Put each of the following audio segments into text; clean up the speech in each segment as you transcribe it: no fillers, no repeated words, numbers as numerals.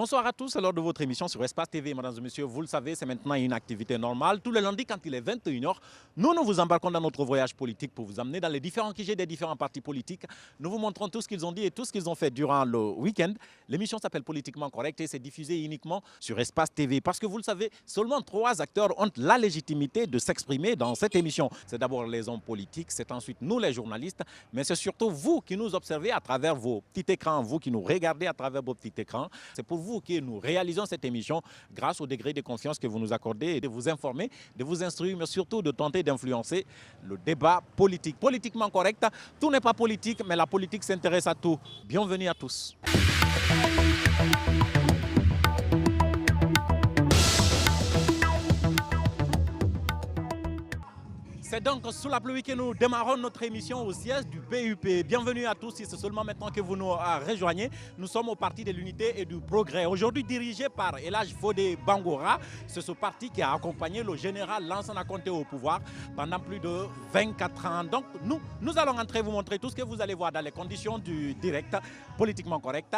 Bonsoir à tous, c'est l'heure de votre émission sur Espace TV. Mesdames et messieurs, vous le savez, c'est maintenant une activité normale. Tous les lundis, quand il est 21h, nous vous embarquons dans notre voyage politique pour vous amener dans les différents QG des différents partis politiques. Nous vous montrons tout ce qu'ils ont dit et tout ce qu'ils ont fait durant le week-end. L'émission s'appelle Politiquement Correct et c'est diffusé uniquement sur Espace TV. Parce que vous le savez, seulement 3 acteurs ont la légitimité de s'exprimer dans cette émission. C'est d'abord les hommes politiques, c'est ensuite nous les journalistes, mais c'est surtout vous qui nous observez à travers vos petits écrans, vous qui nous regardez à travers vos petits écrans. C'est pour vous que nous réalisons cette émission grâce au degré de confiance que vous nous accordez et de vous informer, de vous instruire, mais surtout de tenter d'influencer le débat politique. Politiquement correct, tout n'est pas politique, mais la politique s'intéresse à tout. Bienvenue à tous. C'est donc sous la pluie que nous démarrons notre émission au siège du PUP. Bienvenue à tous, si c'est seulement maintenant que vous nous rejoignez. Nous sommes au Parti de l'Unité et du Progrès. Aujourd'hui dirigé par Elhadji Fodé Bangora. C'est ce parti qui a accompagné le général Lansana Conté au pouvoir pendant plus de 24 ans. Donc nous allons entrer vous montrer tout ce que vous allez voir dans les conditions du direct, politiquement correct.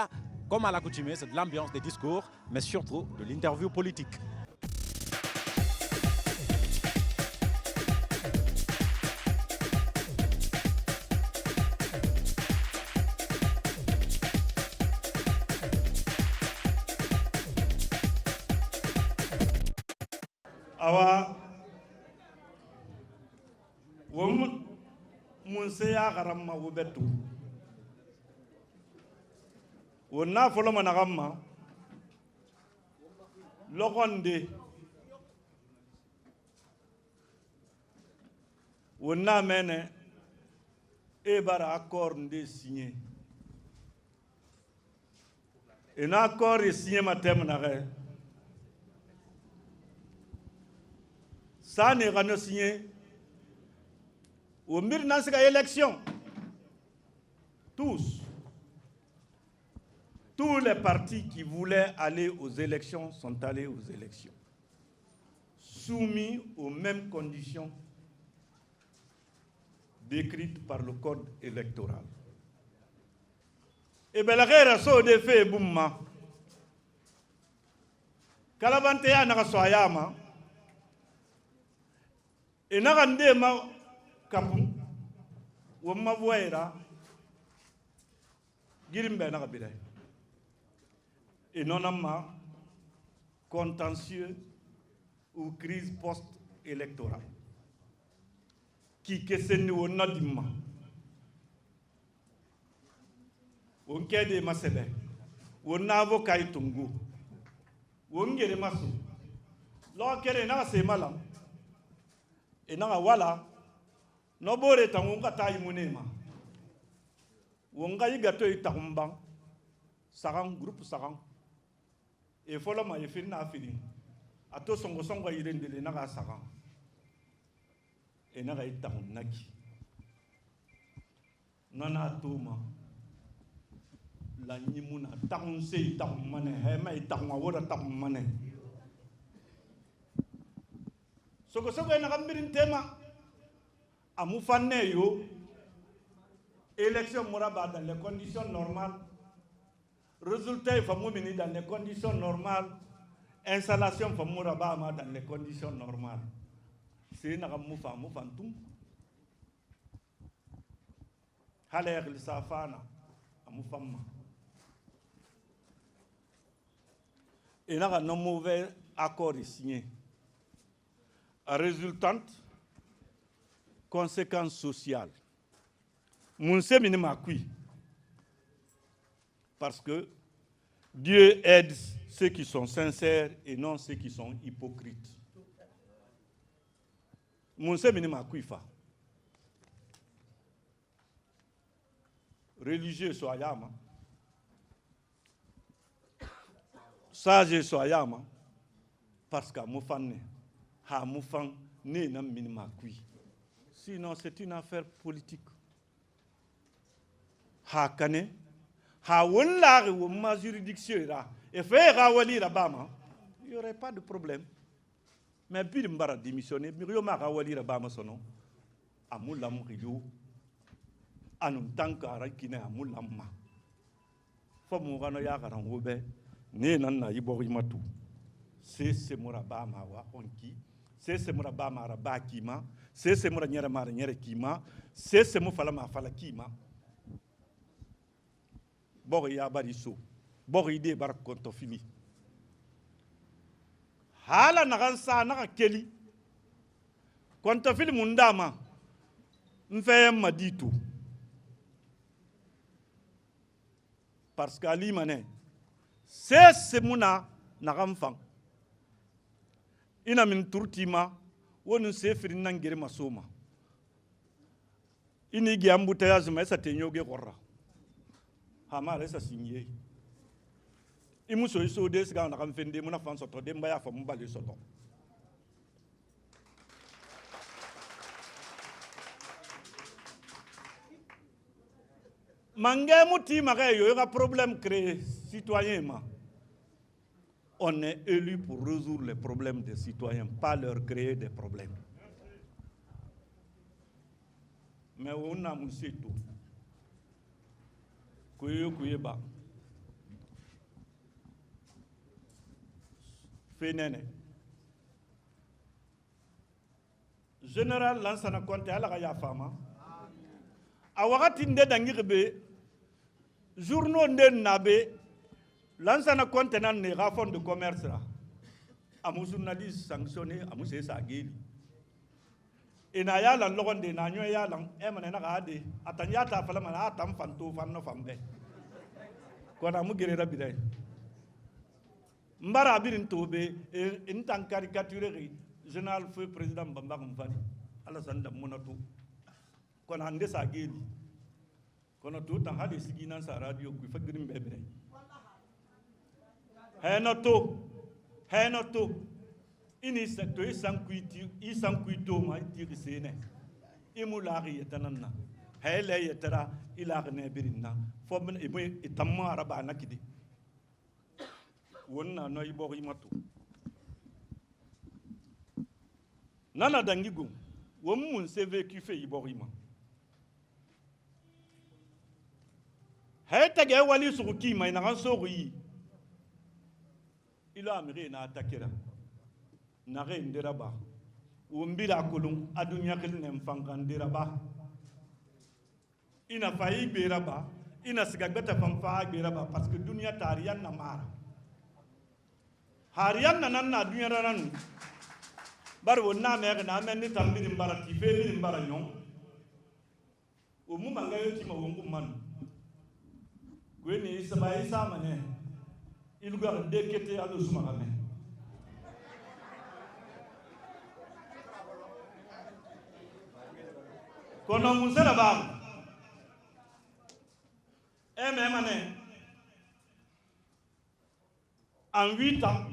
Comme à l'accoutumée, c'est de l'ambiance des discours, mais surtout de l'interview politique. Awa wom munse ya garamma wobetu wonna folo managamma logonde wonna mene e bara accord nde signé un accord est signé matem nare ça n'est pas signé. Au milieu de cette élection, tous les partis qui voulaient aller aux élections sont allés aux élections, soumis aux mêmes conditions décrites par le code électoral. Et bien la guerre a des faits boumma. Kalabantea n'a soyama. Et narande ma kapu ou ma voira girimbe narabile et non ma contentieux ou crise post-électorale qui que nous nadima on kede masebe on avocat itungu on ngere masu lo kere na se malam et na wala no bore tangunga tayi munema wonga yigato itakumba saran groupe saran e folo ma yefina afini ato songo songo yirendele na ga saran e na ga itakum naki nana tuma la nyimuna takum se itakum mane he ma itakum wora takum mane soko na gambirin tema amufanne yo élection moraba dans les conditions normales, résultat il faut mener dans les conditions normales, installation faut moraba dans les conditions normales. C'est na gamufa mufantum haler li safana amufamma et na un mauvais accord signé. Résultante, conséquences sociales. Mounse minima kui. Parce que Dieu aide ceux qui sont sincères et non ceux qui sont hypocrites. Mounse minima kui fa. Religieux soyama. Sage soyama. Parce qu'à moufane. Ha moufan ne na minima kui. Sinon c'est une affaire politique. Ha kane ha wala ou ma juridiction là et faire rawali rabama il y aurait pas de problème. Mais puis mbara démissionner Myriam rawali rabama sono amulam riyo anum tankara kina amulam ma fo mo gano ya garan wobe ne nan na ibori matu se mura ba ma wa onki se mura ba ma ba kima se mura nyere mara nyere kima se mu fala ma fala kima bor ya bari so bor ide bar konto fili hala na sa na keli konto fili mundama mfe maditu parce que ali mané se muna na gamfang ina min turtima wonu se firin nan gere masoma ini gi ambuta ya zuma sa tenyoge korra ha ma resa sinye imu so iso des ga na kam fende muna fan soto de mbaya fa mbale soto mangé muti maga yo un problème créé citoyennement. On est élu pour résoudre les problèmes des citoyens, pas leur créer des problèmes. Mais on a moussé tout. Kuye ba. Fénene. Général Lansana Conte à la Raya Fama. A wakati nde dangirbe journaux nde nabe Lansana Conte nan ne rafon de commerce là. Amu journaliste sanctionné amu se sageli. Ina ya lan logonde na nyo ya lan e manena ga de atanya ta fala mana atam fanto fanno fambe. Ko na mu gerera bidai. Mbara birin tobe in tan caricature général feu président Bamba Mfani Alassane Monato. Kon hande sa geli kono to tan hade sigina sa radio ku fagirim bebre henoto ini sa to isan kuito ma tiri sene imulari yatananna hele yatara ila ne birinna fobn e moy itamma araba nakidi wonna no ibo imatu nana dangigo wom mun CV qui fait iborima heta ge wali suki mai na sori ila amire na atakira na re ndiraba umbira kulun adunya kilne mfangandira ba ina fayi beraba ina sigagbeta fanfa beraba parce que dunya tariyan na mara hariyan nan na dunya ran bar wonna me na men ni tambiri barati fe ni baranyon o mu mangayo ti ma wongu man gweni sabai samane il gar dekete alo suma ame kono musala ba mané en 8 ans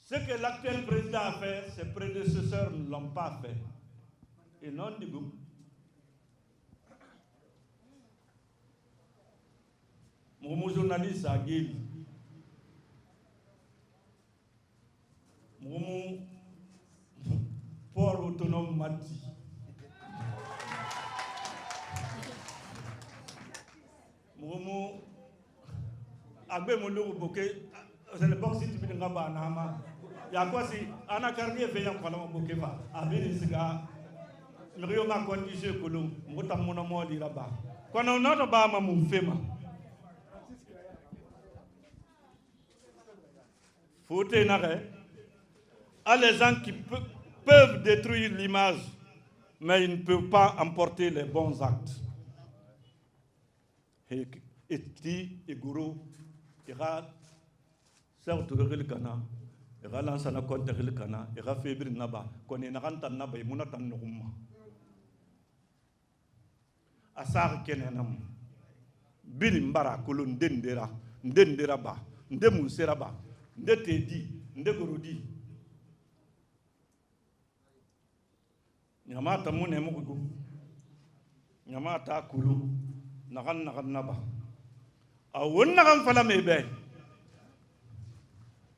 ce que l'actuel président a fait, ses prédécesseurs ne l'ont pas fait. Et non du coup. Mon journaliste a guéri. Mon port autonome Mati. Mon agbe mon logo bokeh. C'est le box si tu veux ngaba nama. Ya quoi si ana carnier veillant kwa mo bokefa. Abiri siga. Mrio ma condition kolum. Mota mona mo li là-bas. Quand on a ba ma mon fema. Faut tenir. À les gens qui peuvent détruire l'image, mais ils ne peuvent pas emporter les bons actes. Et ti et guru ira certes le kana ira lansana konte le kana ira febri naba kone na kan tan naba imuna tan numa asar kenenam bili mbara kulun ndendera ba ndemu seraba ndetedi ndegorodi nyamata mune mugu nyamata kulu nagan naba awon nagan fala mebe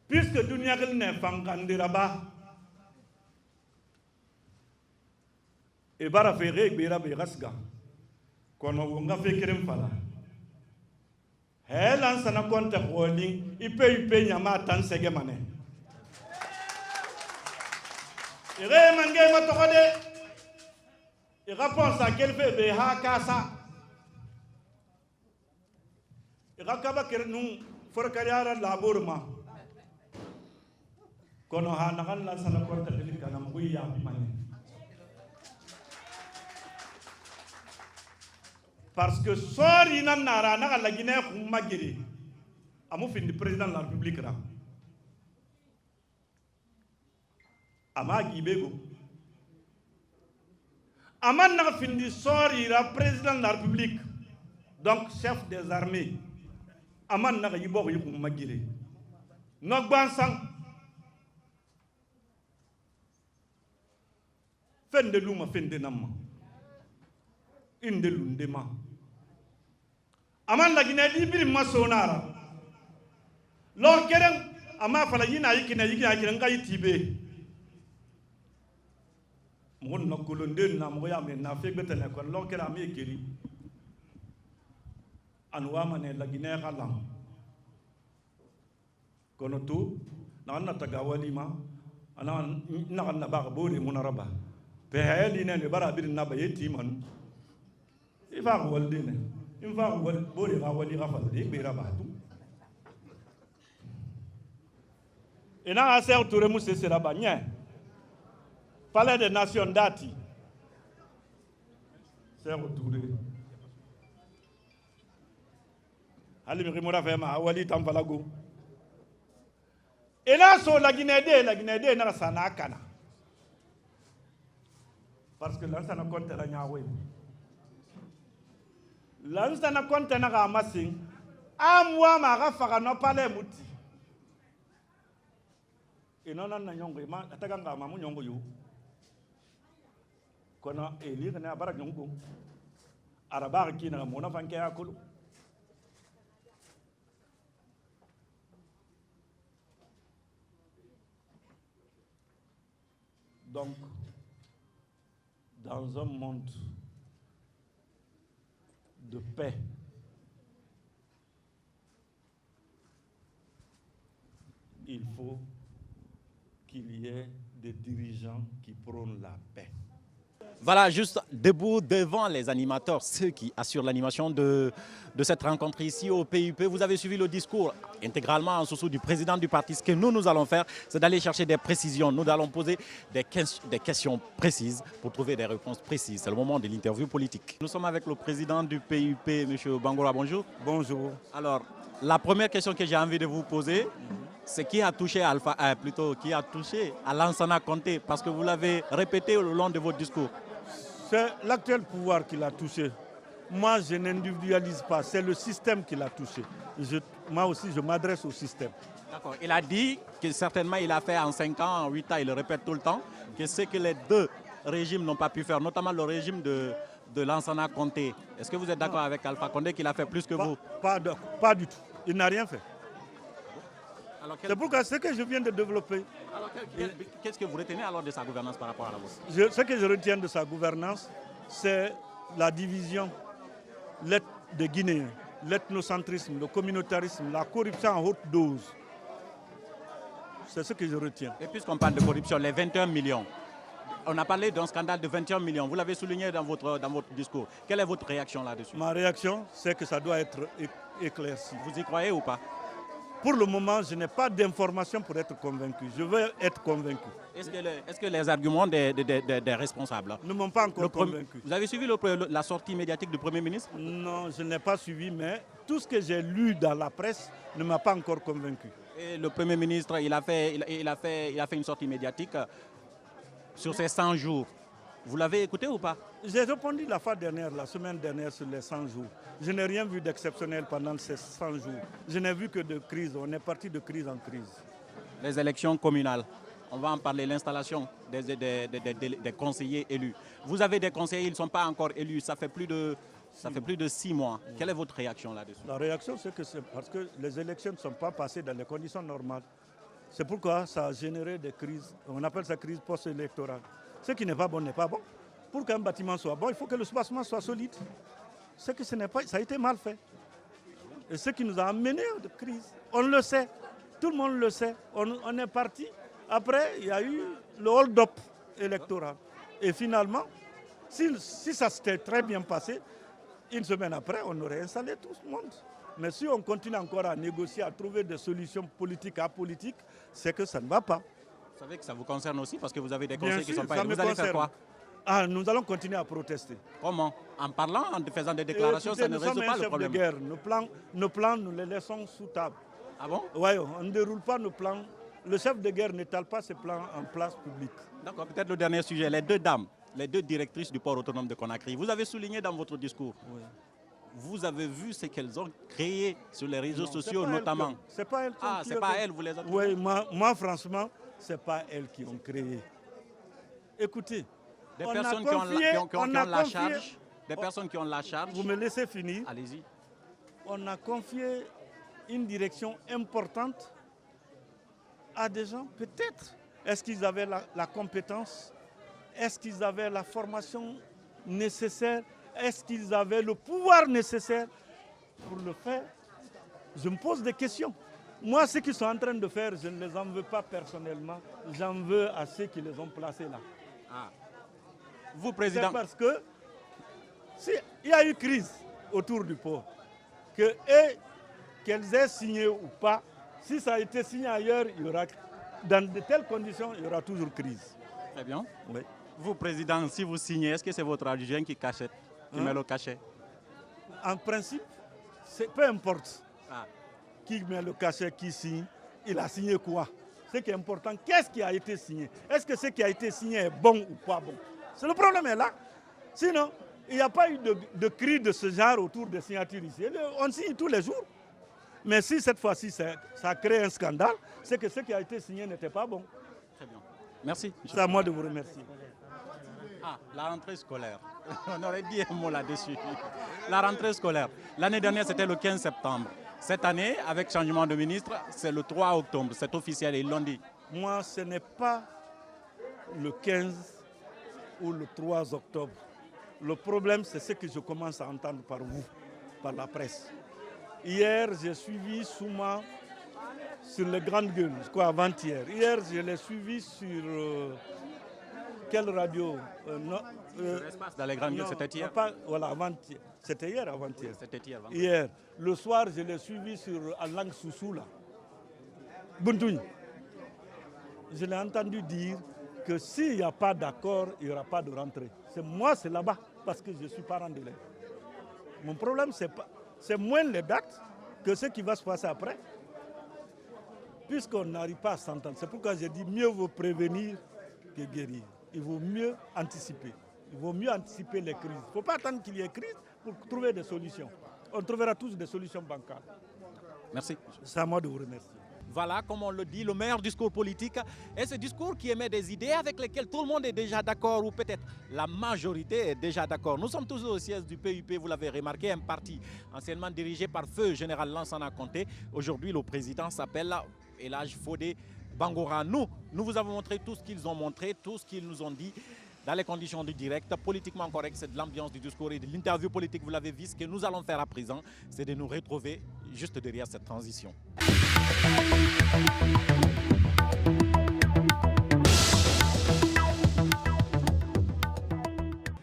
puisque dunia kel ne fangandira ba e bara fere gbera be rasga kono nga fe kerem fala Helan sana konta holding ipe nyama tan sege mane. Ire mange matokode. Ira pensa qu'elle fait be ha kasa. Ira kaba kernu for kariara labor ma. Kono ha nakan la sana konta delika na mbuya mane. Parce que sori nan nara na la Guinée magiri amu fin du président de la République là ama gibego aman na fin du sori la président de la République donc chef des armées aman na yibo yi magiri no gbansang fende luma fende namma inde lundema aman la Guinée di bir masonara lo keren ama fala yina yikina ngai tibe mon na kolonde na mo ya me na fe betene ko lo kera me keri anwa mane la Guinée galam kono tu na tagawali ma ana na ba bore munaraba pe hayli ne bara bir na ba yeti man ifa walde ne ifa wal bore ga wali ga fal de be rabatu ina aser toure musse sera bagné palais des nations dati ser toure ali mi remora fema wali tambalago ina so la Guinée de na sana kana parce que là ça na compte la nyawe lanza na konta na ramasing amwa mara faka no pale muti inona na nyongo ma ataka ngama mu nyongo yo kono eli kana bara nyongo araba kina mona fanke yakulu donc dans un monde de paix, il faut qu'il y ait des dirigeants qui prônent la paix. Voilà, juste debout devant les animateurs, ceux qui assurent l'animation de cette rencontre ici au PUP. Vous avez suivi le discours intégralement en sous du président du parti. Ce que nous allons faire, c'est d'aller chercher des précisions. Nous allons poser des questions précises pour trouver des réponses précises. C'est le moment de l'interview politique. Nous sommes avec le président du PUP, M. Bangoura. Bonjour. Bonjour. Alors, la première question que j'ai envie de vous poser, c'est qui a touché qui a touché à Lansana Conté, parce que vous l'avez répété au long de votre discours. C'est l'actuel pouvoir qui l'a touché. Moi, je n'individualise pas, c'est le système qui l'a touché. Moi aussi, je m'adresse au système. D'accord. Il a dit que certainement il a fait en 5 ans, en 8 ans, il le répète tout le temps, que ce que les deux régimes n'ont pas pu faire, notamment le régime de Lansana Conté. Est-ce que vous êtes d'accord avec Alpha Condé qu'il a fait plus que vous? Pas du tout. Il n'a rien fait. C'est pourquoi ce que je viens de développer. Qu'est-ce que vous retenez alors de sa gouvernance par rapport à la vôtre? Ce que je retiens de sa gouvernance, c'est la division des Guinéens, l'ethnocentrisme, le communautarisme, la corruption en haute dose. C'est ce que je retiens. Et puisqu'on parle de corruption, les 21 millions, on a parlé d'un scandale de 21 millions. Vous l'avez souligné dans votre discours. Quelle est votre réaction là-dessus? Ma réaction, c'est que ça doit être éclairci. Vous y croyez ou pas? Pour le moment, je n'ai pas d'informations pour être convaincu. Je veux être convaincu. Est-ce que les arguments des responsables ne m'ont pas encore convaincu? Vous avez suivi la sortie médiatique du Premier ministre? Non, je n'ai pas suivi, mais tout ce que j'ai lu dans la presse ne m'a pas encore convaincu. Et le Premier ministre, il a fait une sortie médiatique sur ces 100 jours. Vous l'avez écouté ou pas? J'ai répondu la fois dernière, la semaine dernière, sur les 100 jours. Je n'ai rien vu d'exceptionnel pendant ces 100 jours. Je n'ai vu que de crise. On est parti de crise en crise. Les élections communales, on va en parler, l'installation des conseillers élus. Vous avez des conseillers, ils ne sont pas encore élus. Ça fait plus de 6 mois. Quelle est votre réaction là-dessus? La réaction, c'est parce que les élections ne sont pas passées dans les conditions normales. C'est pourquoi ça a généré des crises. On appelle ça crise post-électorale. Ce qui n'est pas bon n'est pas bon. Pour qu'un bâtiment soit bon, il faut que le soubassement soit solide. Ce que ce n'est pas, ça a été mal fait. Et ce qui nous a amené à la crise. On le sait, tout le monde le sait. On est parti. Après, il y a eu le hold-up électoral. Et finalement, si ça s'était très bien passé, une semaine après, on aurait installé tout le monde. Mais si on continue encore à négocier, à trouver des solutions politiques à politiques, c'est que ça ne va pas. Vous savez que ça vous concerne aussi parce que vous avez des Bien conseils qui sûr, sont pas ça élus. me Vous allez faire concerne. quoi? Nous allons continuer à protester. Comment? En parlant, en faisant des déclarations, Écoutez, ça ne nous sommes résout un pas le chef problème. de guerre. Nos plans, nous les laissons sous table. Ah bon? Oui, on ne déroule pas nos plans. Le chef de guerre n'étale pas ses plans en place publique. D'accord, peut-être le dernier sujet. Les deux dames, les deux directrices du port autonome de Conakry. Vous avez souligné dans votre discours, vous avez vu ce qu'elles ont créé sur les réseaux sociaux notamment. C'est pas elles qui ont c'est pas elles, vous les avez. Oui, moi franchement, c'est pas elles qui ont créé. Écoutez, Des on personnes a confié, qui ont la charge. Des personnes qui ont la charge. Vous me laissez finir. Allez-y. On a confié une direction importante à des gens, peut-être. Est-ce qu'ils avaient la compétence? Est-ce qu'ils avaient la formation nécessaire? Est-ce qu'ils avaient le pouvoir nécessaire pour le faire? Je me pose des questions. Moi, ce qu'ils sont en train de faire, je ne les en veux pas personnellement. J'en veux à ceux qui les ont placés là. Ah. Vous, président. C'est parce que s'il y a eu crise autour du port, qu'elles aient signé ou pas, si ça a été signé ailleurs, il y aura, dans de telles conditions, il y aura toujours crise. Très bien. Oui. Vous, président, si vous signez, est-ce que c'est votre adjoint qui cachette, qui met le cachet? En principe, peu importe Ah. qui met le cachet, qui signe, il a signé quoi? Ce qui est important, qu'est-ce qui a été signé? Est-ce que ce qui a été signé est bon ou pas bon? C'est le problème est là. Sinon, il n'y a pas eu de cri de ce genre autour des signatures ici. On signe tous les jours. Mais si cette fois-ci ça crée un scandale, c'est que ce qui a été signé n'était pas bon. Très bien. Merci. C'est à moi de vous remercier. Ah, la rentrée scolaire. On aurait dit un mot là-dessus. La rentrée scolaire. L'année dernière, c'était le 15 septembre. Cette année, avec changement de ministre, c'est le 3 octobre. C'est officiel, ils l'ont dit. Moi, ce n'est pas le 15 ou le 3 octobre. Le problème, c'est ce que je commence à entendre par vous, par la presse. Hier, j'ai suivi Souma sur les grandes gueules, je crois avant-hier. Hier, je l'ai suivi sur quelle radio dans les grandes gueules, c'était hier. Voilà, avant-hier. C'était hier, avant-hier. C'était hier. Hier. Le soir, je l'ai suivi sur Alang Soussou, là. Buntuny. Je l'ai entendu dire que s'il n'y a pas d'accord, il n'y aura pas de rentrée. C'est là-bas, parce que je ne suis parent d'élève. Mon problème, c'est moins les dates que ce qui va se passer après, puisqu'on n'arrive pas à s'entendre. C'est pourquoi j'ai dit mieux vaut prévenir que guérir. Il vaut mieux anticiper. Il vaut mieux anticiper les crises. Il ne faut pas attendre qu'il y ait crise pour trouver des solutions. On trouvera tous des solutions bancales. Merci. C'est à moi de vous remercier. Voilà, comme on le dit, le meilleur discours politique est ce discours qui émet des idées avec lesquelles tout le monde est déjà d'accord ou peut-être la majorité est déjà d'accord. Nous sommes toujours au siège du PUP, vous l'avez remarqué, un parti anciennement dirigé par feu général Lansana Conté. Aujourd'hui, le président s'appelle Elhadji Fodé Bangora. Nous vous avons montré tout ce qu'ils ont montré, tout ce qu'ils nous ont dit. Dans les conditions du direct, politiquement correct, c'est de l'ambiance du discours et de l'interview politique, vous l'avez vu. Ce que nous allons faire à présent, c'est de nous retrouver juste derrière cette transition.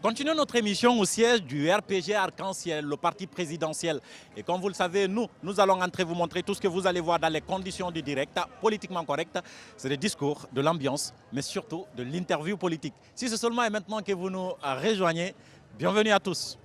Continuons notre émission au siège du RPG Arc-en-Ciel, le parti présidentiel. Et comme vous le savez, nous allons entrer vous montrer tout ce que vous allez voir dans les conditions du direct, politiquement correct. C'est le discours, de l'ambiance, mais surtout de l'interview politique. Si c'est seulement et maintenant que vous nous rejoignez, bienvenue à tous.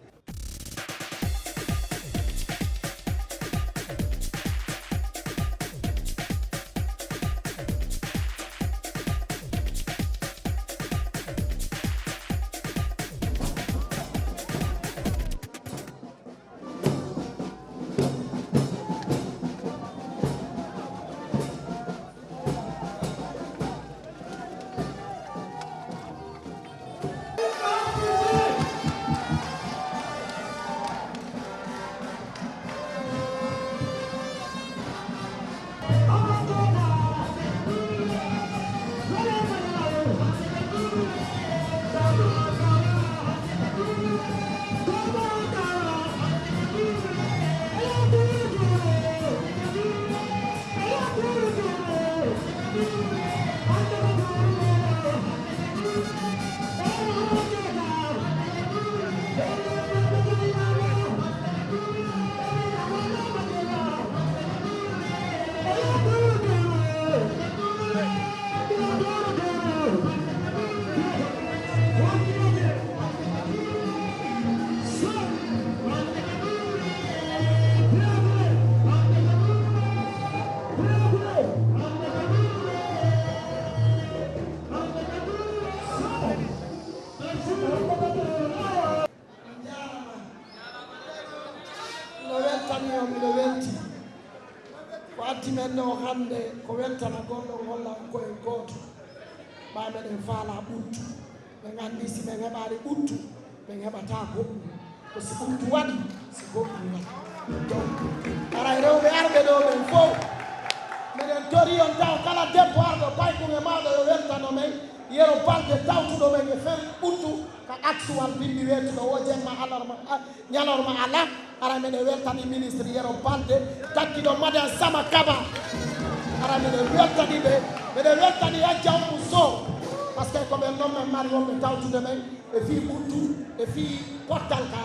nenno hande ko weltana goɗɗo walla koye gooto ɓameɗen faala ɓuttu ɓe gandi si ɓe heɓani ɓuttu ɓe heɓata goɗɗum ko si ɓuttu waɗi si goɗɗum waɗi donc aray rewɓe arɓe ɗo ɓen fof meɗen tori on taw kala debbo arɗo paykuge maɗo yo weltano men yero balde tawtuɗo men e fen ɓuttu ka actual bindi wetuɗo o jemma alarma ñalorma ala ara meɗen weltani ministre yero balde takkiɗo madame Sama Kaba ara meɗen weltani ɓe meɗen weltani a jawmu so par ce que koɓe nommen mari wonɓe tawtude men e fi ɓuttu e fi pottal ka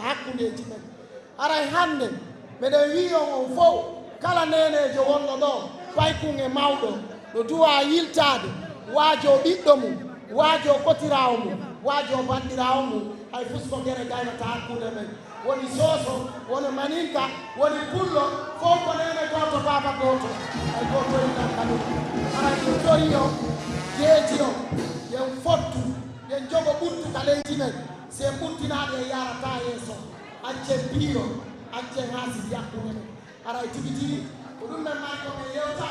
hakkudeji men aray hande meɗen wi on fof kala nenejo wonɗo ɗo paykuge mawɗo no duwa yiltade waajo ɓiɗɗo mum waajo kotirawo mum waajo bandirawo mum hay fusko guere gaynata hakkude men woni soso woni maninka woni pullo fof ko nene goto baba goto ay gotoyinan kaɗum ara yo tori o jeeji o yen fottu yen jogo ɓuttu ka leydi men se ɓuttinaɗe e yarata yeeso ancen piiro ancen haasidi hakkude men ara tigi tigi ko ɗum men mari koɓe yewta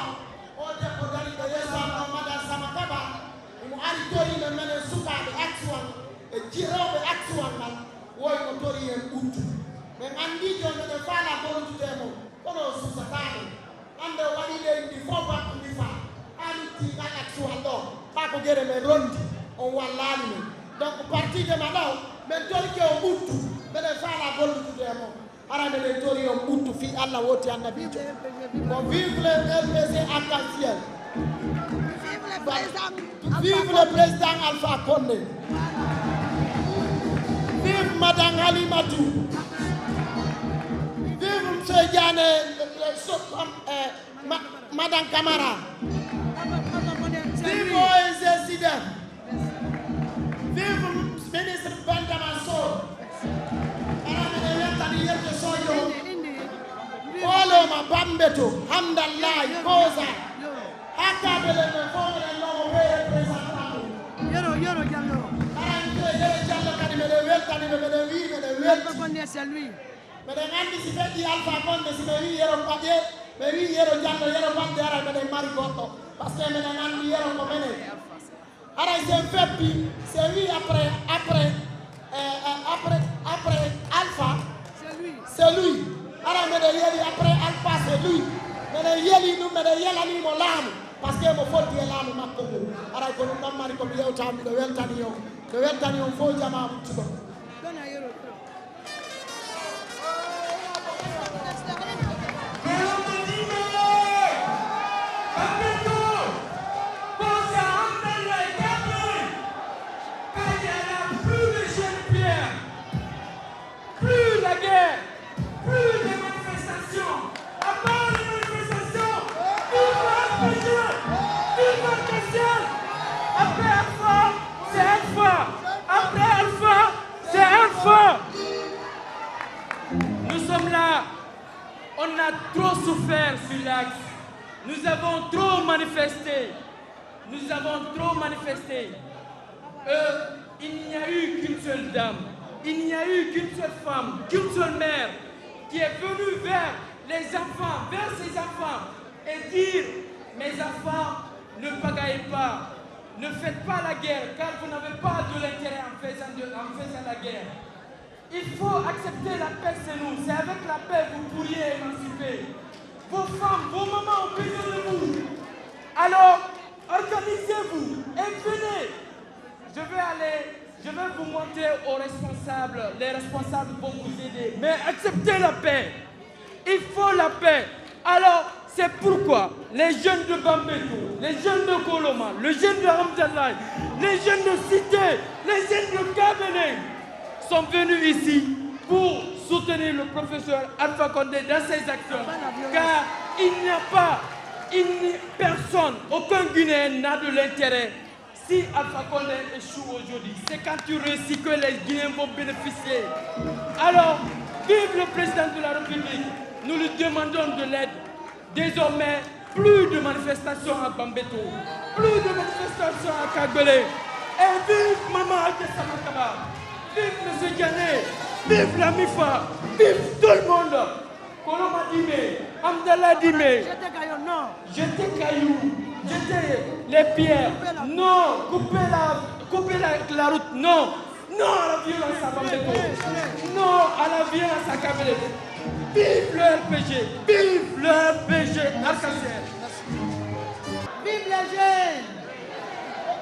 o debbo dari ɓe yeesano madame Sama Kaba omo ari torimen menen sukaɓe actual e jirewɓe actual ngal woy ko tori en ɓuttu ɓen andi jon meɗen faala gollotudemo kono susataɓe ande o waɗi leydi fof bakkundi fa anitingal actual ɗo ɓa ko guere men rondi on wallani men donc partide ma ɗo men torike o ɓuttu meɗen faala gollotudemo ara meɗen tori on ɓuttu fi Allah woti annabijo ko vive le RPC arc-en-ciel vive le président Alpha Condé vive madame Halimatou vive monsieur Diané madame Camara vive ONG SIDEF vive ministre Benjamin Sow ara meɗen weltani yedde sojo oloma Bambeto Hamdallahi Kosa hakkaɓe le men fof meɗen nomo ɓe représentant Yoro Diallo. Yoro Diallo kadi meɗen weltani ɓe meɗen wi meɗen welti Condé c'est lui. meɗen andi si feƴƴi Alpha Condé si ɓe wi Yero Baƴe ɓe wi Yero Diallo Yero Balde ara meɗen mari goɗɗo par ce que meɗen andi Yero ko menen aray sen feppi se wi après Alpha c'est lui ara meɗen yeeli après Alpha c'est lui meɗen yeeli ɗum meɗen yelanimo laamu par ce que mo fotti e laamu makko ngu aray ko ɗum ɗon mari komi yewtami ɗo weltani on fof jama ɓuttuɗo Plus la guerre, plus les manifestations, à part les manifestations, vive l'arc-en-ciel. Après Alpha, c'est Alpha. Après Alpha, c'est Alpha. Nous sommes là, on a trop souffert sur l'axe. Nous avons trop manifesté. Il n'y a eu qu'une seule dame. Il n'y a eu qu'une seule femme, qu'une seule mère qui est venue vers les enfants, vers ses enfants et dire « Mes enfants, ne pagaillez pas, ne faites pas la guerre car vous n'avez pas de l'intérêt en faisant la guerre. Il faut accepter la paix, c'est nous. C'est avec la paix que vous pourriez émanciper. Vos femmes, vos mamans ont besoin de vous. Alors, organisez-vous et venez. Je vais vous montrer aux responsables. Les responsables vont vous aider. Mais acceptez la paix. Il faut la paix. Alors, c'est pourquoi les jeunes de Bambeto, les jeunes de Koloma, les jeunes de Hamdallahi, les jeunes de Cité, les jeunes de Kabene sont venus ici pour soutenir le professeur Alpha Condé dans ses actions. Car personne, aucun Guinéen n'a de l'intérêt. Si Alpha Condé échoue aujourd'hui, c'est quand tu réussis que les Guinéens vont bénéficier. Alors, vive le président de la République. Nous lui demandons de l'aide. Désormais, plus de manifestations à Bambeto, plus de manifestations à Kagbele. Et vive Maman Adé Sama Kaba, vive M. Diané, vive la MIFA, vive tout le monde. Koloma Dime, Amdallah Dime. Jeter caillou, non. Jeter cailloux, jeter les pierres. Non, couper la route. Non. Non à la violence à Bambeto. Non à la violence à Kabele. Vive le RPG. Vive le RPG. Arc-en-ciel. Vive les jeunes.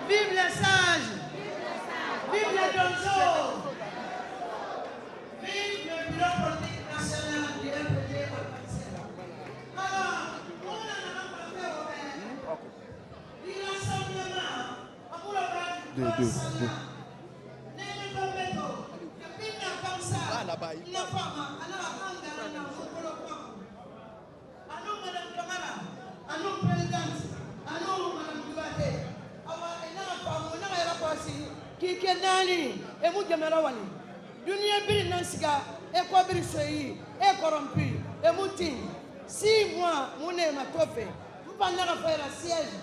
Vive les sages. Vive les donzos. Vive le bureau politique national du RPG Arc-en-ciel. Alors, on a un affaire du rassemblement. On a deux. Kike nani e mu jamara wali dunia biri nansiga e ko biri soyi e corrompu e muti 6 mois mune matofe mpa na ka faire siège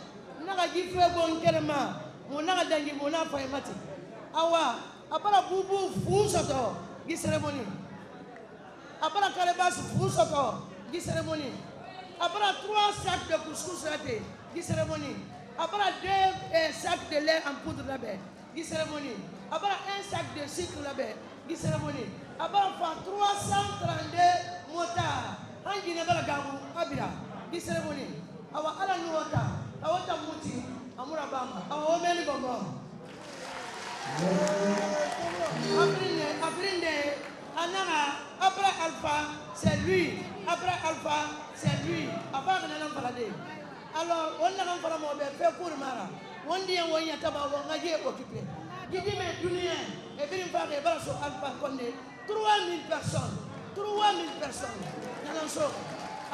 na ka gife bon kerema mona ka dangi mona fa mati awa apara bubu fusoto gi cérémonie apara kalebas fusoto gi cérémonie apara 3 sacs de couscous raté gi cérémonie apara 2 sacs de lait en poudre là-bas gi cérémonie apara 1 sac de sucre là-bas gi cérémonie apara 332 motards angi ne bala gamu abira gi cérémonie awa ala nuota awata muti amura bamba awa omeni bongo Aprinde, Anara, après Alpha, c'est lui. Après Alpha, c'est lui. Après, on a un paradis. Alors, on a un paradis, fait pour Mara. On dit on y a tabac, on a été occupé. Qui dit, mais Dunien, et puis il va aller sur Alpha Condé. 3000 personnes. 3000 personnes.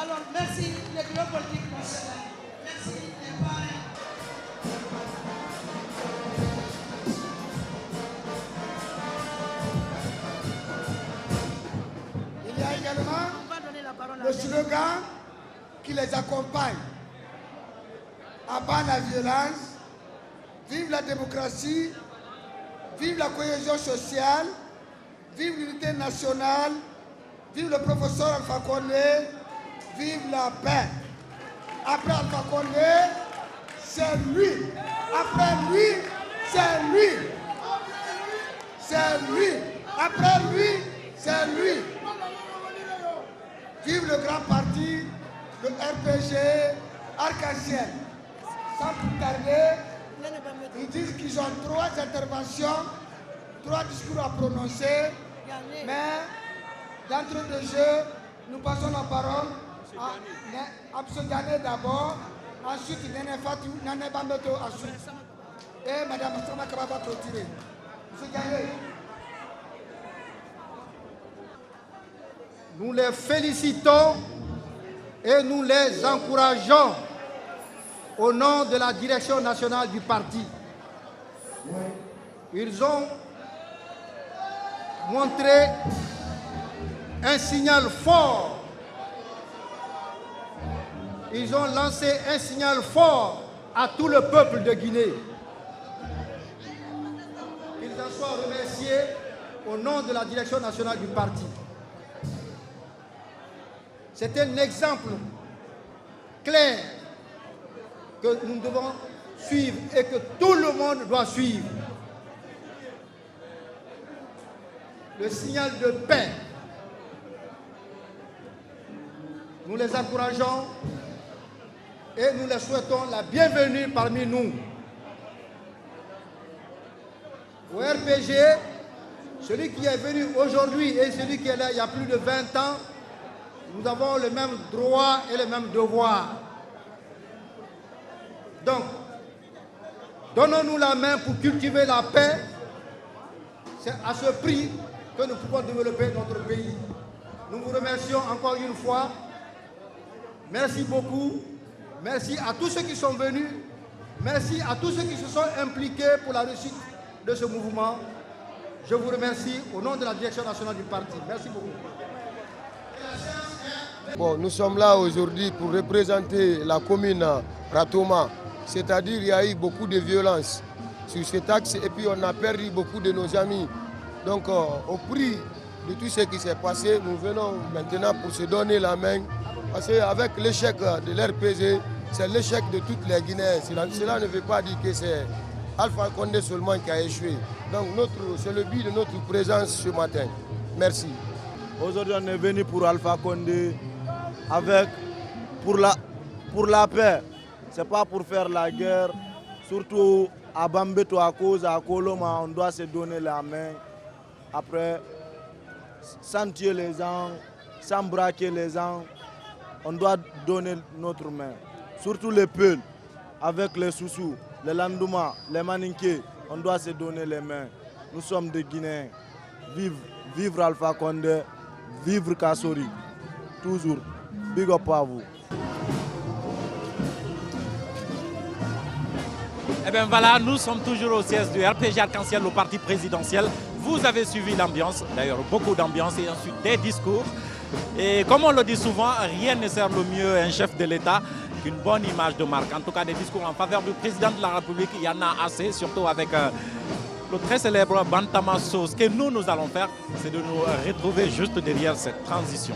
Alors, merci les bureaux politiques nationaux. Merci les parents. Il y a également le slogan qui les accompagne. Abat la violence, vive la démocratie, vive la cohésion sociale, vive l'unité nationale, vive le professeur Alpha Condé, vive la paix. Après Alpha Condé, c'est lui. Après lui, c'est lui. C'est lui. Après lui, c'est lui. Vive le grand parti, le RPG Arc-en-ciel. Sans plus tarder, ils disent qu'ils ont 3 interventions, 3 discours à prononcer, mais d'entrée de jeu, nous passons la parole à Absogane d'abord, ensuite Nene Bambeto ensuite, et Mme Astama Kababa clôturer. Absogane. Nous les félicitons et nous les encourageons au nom de la direction nationale du parti. Ils ont montré un signal fort. Ils ont lancé un signal fort à tout le peuple de Guinée. Qu'ils en soient remerciés au nom de la direction nationale du parti. C'est un exemple clair que nous devons suivre et que tout le monde doit suivre. Le signal de paix. Nous les encourageons et nous les souhaitons la bienvenue parmi nous. Au RPG, celui qui est venu aujourd'hui et celui qui est là il y a plus de 20 ans, nous avons le même droit et le même devoir. Donc, donnons-nous la main pour cultiver la paix. C'est à ce prix que nous pouvons développer notre pays. Nous vous remercions encore une fois. Merci beaucoup. Merci à tous ceux qui sont venus. Merci à tous ceux qui se sont impliqués pour la réussite de ce mouvement. Je vous remercie au nom de la direction nationale du parti. Merci beaucoup. Bon, nous sommes là aujourd'hui pour représenter la commune Ratoma. C'est-à-dire qu'il y a eu beaucoup de violence sur cet axe et puis on a perdu beaucoup de nos amis. Donc au prix de tout ce qui s'est passé. Nous venons maintenant pour se donner la main. Parce qu'avec l'échec de l'RPG, c'est l'échec de toutes les Guinéens. Cela ne veut pas dire que c'est Alpha Condé seulement qui a échoué. Donc c'est le but de notre présence ce matin. Merci. Aujourd'hui, on est venu pour Alpha Condé pour la paix. Ce n'est pas pour faire la guerre. Surtout à Bambeto, à cause, à Koloma, on doit se donner la main. Après, sans tuer les gens, sans braquer les gens, on doit donner notre main. Surtout les Peuls, avec les Soussous, les Landouma, les Maninké, on doit se donner les mains. Nous sommes des Guinéens. Vivre Alpha Condé, vivre Kassori. Toujours. Big up à vous. Eh bien voilà, nous sommes toujours au siège du RPG Arc-en-Ciel, le parti présidentiel. Vous avez suivi l'ambiance, d'ailleurs beaucoup d'ambiance et ensuite des discours. Et comme on le dit souvent, rien ne sert le mieux un chef de l'État qu'une bonne image de marque. En tout cas, des discours en faveur du président de la République, il y en a assez, surtout avec le très célèbre Bantama Sauce. Ce que nous allons faire, c'est de nous retrouver juste derrière cette transition.